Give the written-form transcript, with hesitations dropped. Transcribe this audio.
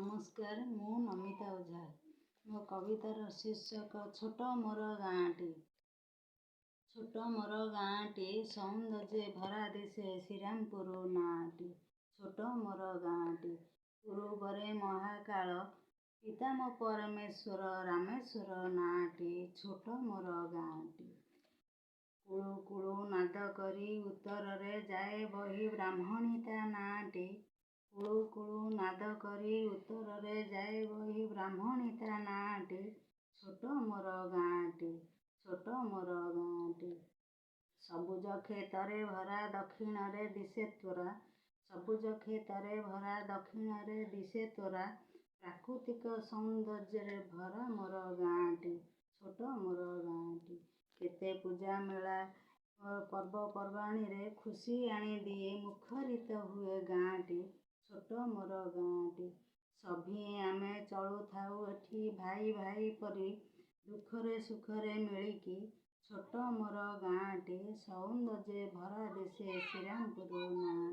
ନମସ୍କାର, ମୁଁ ନମିତା ଓଝା। ମୋ କବିତାର ଶୀର୍ଷକ ଛୋଟ ମୋର ଗାଁଟି। ଛୋଟ ମୋର ଗାଁଟି ସୌନ୍ଦର୍ଯ୍ୟ ଭରା ଦିଶେ ଶ୍ରୀରାମପୁର ନାଁଟି। ଛୋଟ ମୋର ଗାଁଟି ପୂର୍ବରେ ମହାକାଳ ପିତାମ ପରମେଶ୍ୱର ରାମେଶ୍ୱର ନାଁଟି। ଛୋଟ ମୋର ଗାଁଟି କୁଳୁ କୁଳୁ ନାଦ କରି ଉତ୍ତରରେ ଯାଏ ବହି ବ୍ରାହ୍ମଣୀ ତା ନାଁଟି। କୁଳୁ କୁଳୁ ନାଦ କରି ଉତ୍ତରରେ ଯାଏ ବହି ବ୍ରାହ୍ମଣୀ ତା ନାଁଟି। ଛୋଟ ମୋର ଗାଁଟି, ଛୋଟ ମୋର ଗାଁଟି ସବୁଜ କ୍ଷେତରେ ଭରା ଦକ୍ଷିଣରେ ଦିଶେ ତୋରା। ସବୁଜ କ୍ଷେତରେ ଭରା ଦକ୍ଷିଣରେ ଦିଶେ ତୋରା। ପ୍ରାକୃତିକ ସୌନ୍ଦର୍ଯ୍ୟରେ ଭରା ମୋର ଗାଁଟି। ଛୋଟ ମୋର ଗାଁଟି କେତେ ପୂଜା ମେଳା ପର୍ବପର୍ବାଣୀରେ ଖୁସି ଆଣିଦିଏ ମୁଖରିତ ହୁଏ ଗାଁଟି। ଛୋଟ ମୋର ଗାଁଟି ସଭିଏଁ ଆମେ ଚଳୁଥାଉ ଏଠି ଭାଇ ଭାଇ ପରି ଦୁଃଖରେ ସୁଖରେ ମିଳିକି। ଛୋଟ ମୋର ଗାଁଟି ସୌନ୍ଦର୍ଯ୍ୟ ଭରା ଦିଶେ ଶ୍ରୀରାମପୁର ନାଁ।